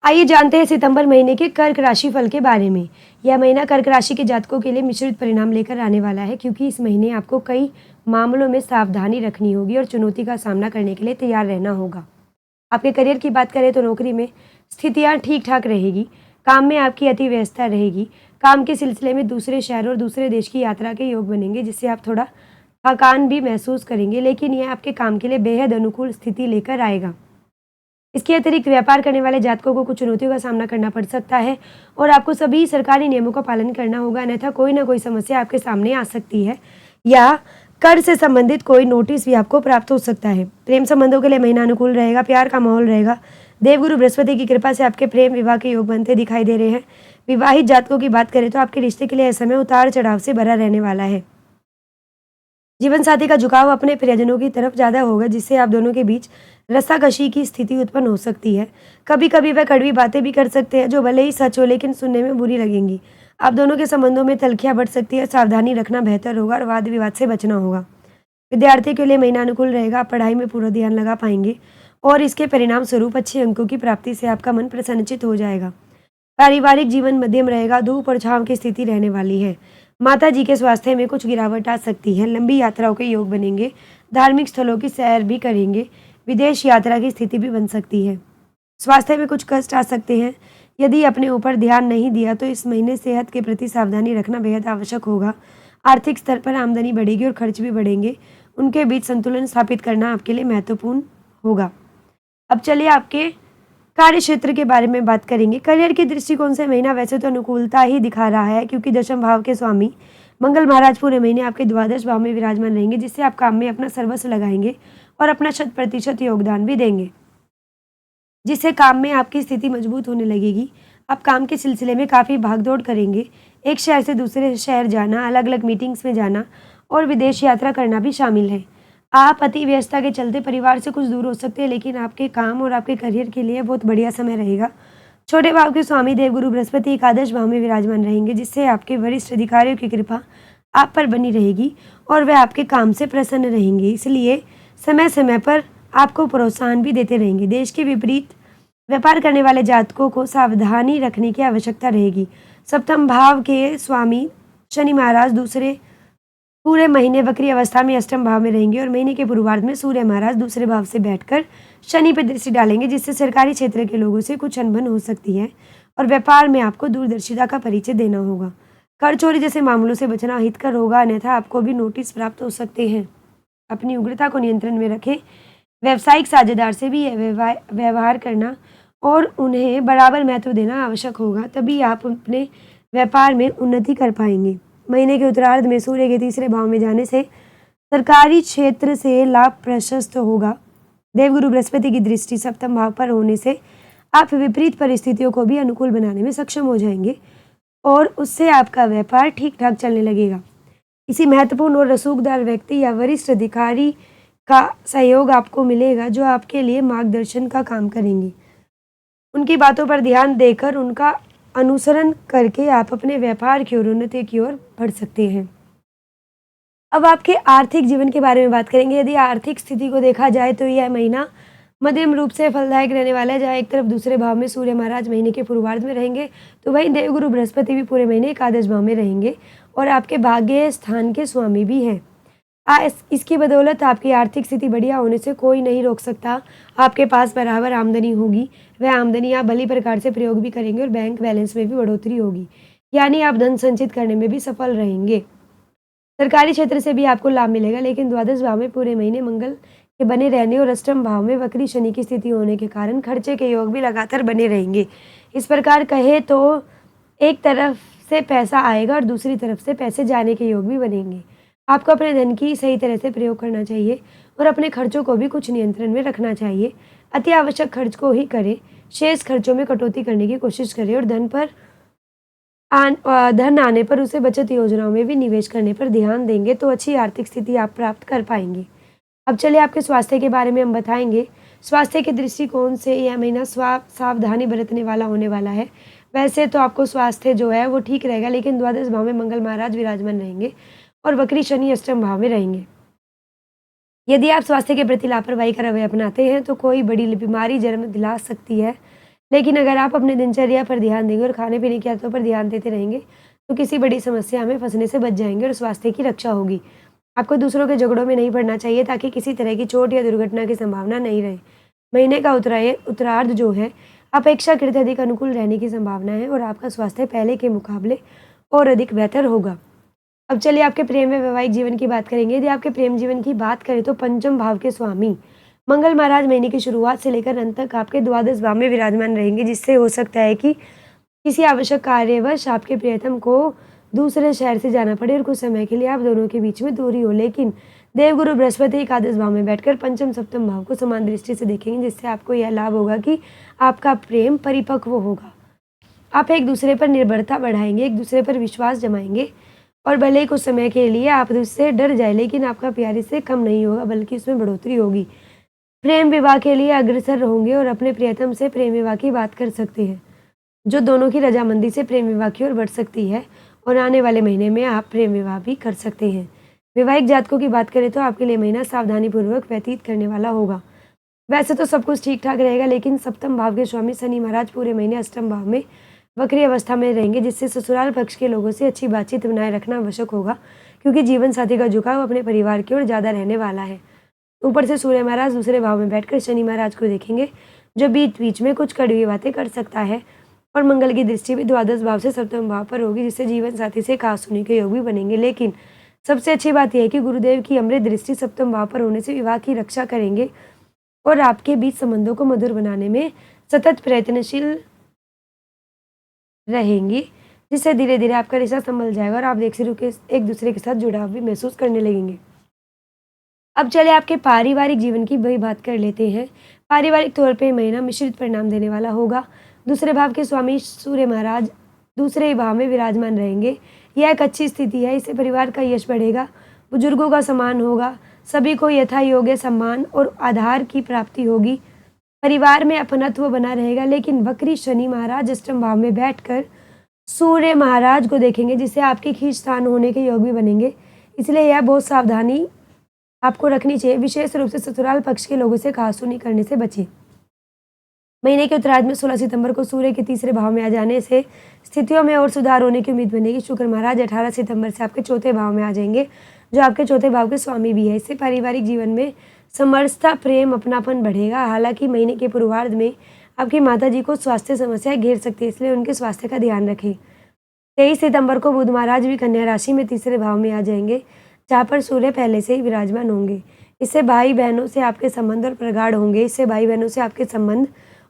आइए जानते हैं सितंबर महीने के कर्क राशि फल के बारे में। यह महीना कर्क राशि के जातकों के लिए मिश्रित परिणाम लेकर आने वाला है, क्योंकि इस महीने आपको कई मामलों में सावधानी रखनी होगी और चुनौती का सामना करने के लिए तैयार रहना होगा। आपके करियर की बात करें तो नौकरी में स्थितियां ठीक ठाक रहेगी। काम में आपकी अति व्यस्तता रहेगी। काम के सिलसिले में दूसरे शहर और दूसरे देश की यात्रा के योग बनेंगे, जिससे आप थोड़ा थकान भी महसूस करेंगे, लेकिन यह आपके काम के लिए बेहद अनुकूल स्थिति लेकर आएगा। इसके अतिरिक्त व्यापार करने वाले जातकों को कुछ चुनौतियों का सामना करना पड़ सकता है और आपको सभी सरकारी नियमों का पालन करना होगा, अन्यथा कोई ना कोई समस्या आपके सामने आ सकती है या कर से संबंधित कोई नोटिस भी आपको प्राप्त हो सकता है। प्रेम संबंधों के लिए महीना अनुकूल रहेगा, प्यार का माहौल रहेगा। देवगुरु बृहस्पति की कृपा से आपके प्रेम विवाह के योग बनते दिखाई दे रहे हैं। विवाहित जातकों की बात करें तो आपके रिश्ते के लिए यह समय उतार चढ़ाव से भरा रहने वाला है। जीवन साथी का झुकाव अपने प्रियजनों की तरफ ज्यादा होगा, जिससे आप दोनों के बीच रस्साकशी की स्थिति उत्पन्न हो सकती है। कभी कभी वह कड़वी बातें भी कर सकते हैं, जो भले ही सच हो लेकिन सुनने में बुरी लगेंगी। आप दोनों के संबंधों में तल्खियां बढ़ सकती है। सावधानी रखना बेहतर होगा और वाद विवाद से बचना होगा। विद्यार्थी के लिए महीना अनुकूल रहेगा। आप पढ़ाई में पूरा ध्यान लगा पाएंगे और इसके परिणाम स्वरूप अच्छे अंकों की प्राप्ति से आपका मन प्रसन्नचित हो जाएगा। पारिवारिक जीवन मध्यम रहेगा। धूप और छांव की स्थिति रहने वाली है। माता जी के स्वास्थ्य में कुछ गिरावट आ सकती है। लंबी यात्राओं के योग बनेंगे। धार्मिक स्थलों की सैर भी करेंगे। विदेश यात्रा की स्थिति भी बन सकती है। स्वास्थ्य में कुछ कष्ट आ सकते हैं। यदि अपने ऊपर ध्यान नहीं दिया तो इस महीने सेहत के प्रति सावधानी रखना बेहद आवश्यक होगा। आर्थिक स्तर पर आमदनी बढ़ेगी और खर्च भी बढ़ेंगे। उनके बीच संतुलन स्थापित करना आपके लिए महत्वपूर्ण होगा। अब चलिए आपके कार्य क्षेत्र के बारे में बात करेंगे। करियर के दृष्टिकोण से महीना वैसे तो अनुकूलता ही दिखा रहा है, क्योंकि दशम भाव के स्वामी मंगल महाराज पूरे महीने आपके द्वादश भाव में विराजमान रहेंगे, जिससे आप काम में अपना सर्वस्व लगाएंगे और अपना 100% योगदान भी देंगे, जिससे काम में आपकी स्थिति मजबूत होने लगेगी। आप काम के सिलसिले में काफ़ी भागदौड़ करेंगे। एक शहर से दूसरे शहर जाना, अलग अलग मीटिंग्स में जाना और विदेश यात्रा करना भी शामिल है। आप अति व्यस्तता के चलते परिवार से कुछ दूर हो सकते हैं, लेकिन आपके काम और आपके करियर के लिए बहुत बढ़िया समय रहेगा। छोटे भाव के स्वामी देवगुरु बृहस्पति एकादश भाव में विराजमान रहेंगे, जिससे आपके वरिष्ठ अधिकारियों की कृपा आप पर बनी रहेगी और वे आपके काम से प्रसन्न रहेंगे। इसलिए समय समय पर आपको प्रोत्साहन भी देते रहेंगे। देश के विपरीत व्यापार करने वाले जातकों को सावधानी रखने की आवश्यकता रहेगी। सप्तम भाव के स्वामी शनि महाराज दूसरे पूरे महीने वक्री अवस्था में अष्टम भाव में रहेंगे और महीने के पूर्वार्ध में सूर्य महाराज दूसरे भाव से बैठकर शनि पर दृष्टि डालेंगे, जिससे सरकारी क्षेत्र के लोगों से कुछ अनबन हो सकती है और व्यापार में आपको दूरदर्शिता का परिचय देना होगा। कर चोरी जैसे मामलों से बचना हितकर होगा, अन्यथा आपको भी नोटिस प्राप्त हो सकते हैं। अपनी उग्रता को नियंत्रण में रखें। व्यावसायिक साझेदार से भी व्यवहार करना और उन्हें बराबर महत्व देना आवश्यक होगा, तभी आप अपने व्यापार में उन्नति कर पाएंगे। महीने के उत्तरार्ध में सूर्य के तीसरे भाव में जाने से सरकारी क्षेत्र से लाभ प्रशस्त होगा। देवगुरु बृहस्पति की दृष्टि सप्तम भाव पर होने से आप विपरीत परिस्थितियों को भी अनुकूल बनाने में सक्षम हो जाएंगे और उससे आपका व्यापार ठीक ठाक चलने लगेगा। किसी महत्वपूर्ण और रसूखदार व्यक्ति या वरिष्ठ अधिकारी का सहयोग आपको मिलेगा, जो आपके लिए मार्गदर्शन का काम करेंगे। उनकी बातों पर ध्यान देकर उनका अनुसरण करके आप अपने व्यापार की ओर उन्नति की ओर बढ़ सकते हैं। अब आपके आर्थिक जीवन के बारे में बात करेंगे। यदि आर्थिक स्थिति को देखा जाए तो यह महीना मध्यम रूप से फलदायक रहने वाला है। जहाँ एक तरफ दूसरे भाव में सूर्य महाराज महीने के पूर्वार्ध में रहेंगे, तो वहीं देवगुरु बृहस्पति भी पूरे महीने एकादश भाव में रहेंगे और आपके भाग्य स्थान के स्वामी भी हैं। इसकी बदौलत आपकी आर्थिक स्थिति बढ़िया होने से कोई नहीं रोक सकता। आपके पास बराबर आमदनी होगी। वह आमदनी आप भली प्रकार से प्रयोग भी करेंगे और बैंक बैलेंस में भी बढ़ोतरी होगी, यानी आप धन संचित करने में भी सफल रहेंगे। सरकारी क्षेत्र से भी आपको लाभ मिलेगा, लेकिन द्वादश भाव में पूरे महीने मंगल के बने रहने और अष्टम भाव में वक्री शनि की स्थिति होने के कारण खर्चे के योग भी लगातार बने रहेंगे। इस प्रकार कहे तो एक तरफ से पैसा आएगा और दूसरी तरफ से पैसे जाने के योग भी बनेंगे। आपको अपने धन की सही तरह से प्रयोग करना चाहिए और अपने खर्चों को भी कुछ नियंत्रण में रखना चाहिए। अति आवश्यक खर्च को ही करें। शेष खर्चों में कटौती करने की कोशिश करें और धन आने पर उसे बचत योजनाओं में भी निवेश करने पर ध्यान देंगे तो अच्छी आर्थिक स्थिति आप प्राप्त कर पाएंगे। अब चलिए आपके स्वास्थ्य के बारे में हम बताएंगे। स्वास्थ्य के दृष्टिकोण से यह महीना सावधानी बरतने वाला होने वाला है। वैसे तो आपको स्वास्थ्य जो है वो ठीक रहेगा, लेकिन द्वादश भाव में मंगल महाराज विराजमान रहेंगे और वक्री शनि अष्टम भाव में रहेंगे। यदि आप स्वास्थ्य के प्रति लापरवाही का रवैया अपनाते हैं तो कोई बड़ी बीमारी जन्म दिला सकती है। लेकिन अगर आप अपने दिनचर्या पर ध्यान देंगे और खाने-पीने की आदतों पर ध्यान देते रहेंगे, तो किसी बड़ी समस्या में फँसने से बच जाएँगे और स्वास्थ्य की रक्षा होगी। आपको दूसरों के झगड़ों में नहीं पड़ना चाहिए ताकि किसी तरह की चोट या दुर्घटना की संभावना नहीं रहे। महीने का उत्तरार्ध जो है, अपेक्षाकृत अधिक अनुकूल रहने की संभावना है और आपका स्वास्थ्य पहले के मुकाबले और अधिक बेहतर होगा। अब चलिए आपके प्रेम व वैवाहिक जीवन की बात करेंगे। यदि आपके प्रेम जीवन की बात करें तो पंचम भाव के स्वामी मंगल महाराज महीने की शुरुआत से लेकर अंत तक आपके द्वादश भाव में विराजमान रहेंगे, जिससे हो सकता है कि किसी आवश्यक कार्यवश आपके प्रियतम को दूसरे शहर से जाना पड़े और कुछ समय के लिए आप दोनों के बीच में दूरी हो। लेकिन देवगुरु बृहस्पति एकादश भाव में बैठकर पंचम सप्तम भाव को समान दृष्टि से देखेंगे, जिससे आपको यह लाभ होगा कि आपका प्रेम परिपक्व होगा। आप एक दूसरे पर निर्भरता बढ़ाएंगे, एक दूसरे पर विश्वास जमाएंगे और भले ही कुछ समय के लिए आप उससे डर जाए, लेकिन आपका प्यार इससे कम नहीं होगा बल्कि उसमें बढ़ोतरी होगी। प्रेम विवाह के लिए अग्रसर रहोगे और अपने प्रियतम से प्रेम विवाह की बात कर सकते हैं, जो दोनों की रजामंदी से प्रेम विवाह की ओर बढ़ सकती है और आने वाले महीने में आप प्रेम विवाह भी कर सकते हैं। वैवाहिक जातकों की बात करें तो आपके लिए महीना सावधानीपूर्वक व्यतीत करने वाला होगा। वैसे तो सब कुछ ठीक ठाक रहेगा, लेकिन सप्तम भाव के स्वामी शनि महाराज पूरे महीने अष्टम भाव में वक्री अवस्था में रहेंगे, जिससे ससुराल पक्ष के लोगों से अच्छी बातचीत बनाए रखना आवश्यक होगा, क्योंकि जीवन साथी का झुकाव अपने परिवार की ओर ज़्यादा रहने वाला है। ऊपर से सूर्य महाराज दूसरे भाव में बैठकर शनि महाराज को देखेंगे, जो बीच बीच में कुछ कड़वी बातें कर सकता है और मंगल की दृष्टि भी द्वादश भाव से सप्तम भाव पर होगी, जिससे जीवन साथी से खास होने के योग भी बनेंगे। लेकिन सबसे अच्छी बात यह है कि गुरुदेव की अमृत दृष्टि सप्तम भाव पर होने से विवाह की रक्षा करेंगे और आपके बीच संबंधों को मधुर बनाने में सतत प्रयत्नशील रहेंगी, जिससे धीरे धीरे आपका रिश्ता संभल जाएगा और आप एक दूसरे के साथ जुड़ाव भी महसूस करने लगेंगे। अब चले आपके पारिवारिक जीवन की वही बात कर लेते हैं। पारिवारिक तौर पे महीना मिश्रित परिणाम देने वाला होगा। दूसरे भाव के स्वामी सूर्य महाराज दूसरे ही भाव में विराजमान रहेंगे। यह एक अच्छी स्थिति है, इससे परिवार का यश बढ़ेगा, बुजुर्गों का सम्मान होगा, सभी को यथा योग्य सम्मान और आधार की प्राप्ति होगी। परिवार में अपनत्व बना रहेगा, लेकिन वक्री शनि महाराज अष्टम भाव में बैठकर सूर्य महाराज को देखेंगे, जिससे आपके खींचतान होने के योग भी बनेंगे। इसलिए यह बहुत सावधानी आपको रखनी चाहिए, विशेष रूप से ससुराल पक्ष के लोगों से खासुनी करने से बचें। महीने के उत्तरार्ध में 16 सितंबर को सूर्य के तीसरे भाव में आ जाने से स्थितियों में और सुधार होने की उम्मीद बनेगी। शुक्र महाराज 18 सितंबर से आपके चौथे भाव में आ जाएंगे, जो आपके चौथे भाव के स्वामी भी है। इससे पारिवारिक जीवन में समरसता, प्रेम, अपनापन बढ़ेगा। हालांकि महीने के पूर्वार्ध में आपकी माताजी को स्वास्थ्य समस्याएं घेर सकती है, इसलिए उनके स्वास्थ्य का ध्यान रखें। 23 सितंबर को बुध महाराज भी कन्या राशि में तीसरे भाव में आ जाएंगे, जहाँ पर सूर्य पहले से ही विराजमान होंगे। इससे भाई बहनों से आपके संबंध और प्रगाढ़ होंगे। इससे भाई बहनों से आपके संबंध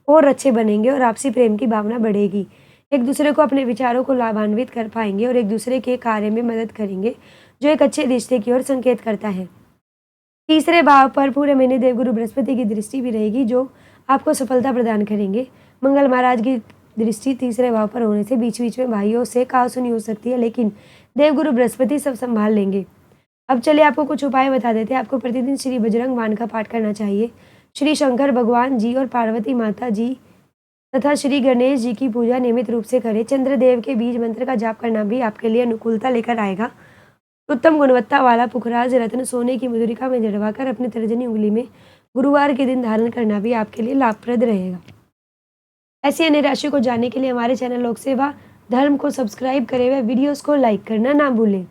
और अच्छे बनेंगे और आपसी प्रेम की भावना बढ़ेगी। एक दूसरे को अपने विचारों को लाभान्वित कर पाएंगे और एक दूसरे के कार्य में मदद करेंगे, जो एक अच्छे रिश्ते की ओर संकेत करता है। तीसरे भाव पर पूरे महीने देवगुरु बृहस्पति की दृष्टि भी रहेगी, जो आपको सफलता प्रदान करेंगे। मंगल महाराज की दृष्टि तीसरे भाव पर होने से बीच बीच में भाइयों से कहासुनी हो सकती है, लेकिन देवगुरु बृहस्पति सब संभाल लेंगे। अब चलिए आपको कुछ उपाय बता देते हैं। आपको प्रतिदिन श्री बजरंग बाण का पाठ करना चाहिए। श्री शंकर भगवान जी और पार्वती माता जी तथा श्री गणेश जी की पूजा नियमित रूप से करें। चंद्रदेव के बीज मंत्र का जाप करना भी आपके लिए अनुकूलता लेकर आएगा। उत्तम गुणवत्ता वाला पुखराज रत्न सोने की मुद्रिका में जड़वाकर अपनी तर्जनी उंगली में गुरुवार के दिन धारण करना भी आपके लिए लाभप्रद रहेगा। ऐसी अन्य राशि को जानने के लिए हमारे चैनल लोक सेवा धर्म को सब्सक्राइब करें व वीडियोस को लाइक करना ना भूलें।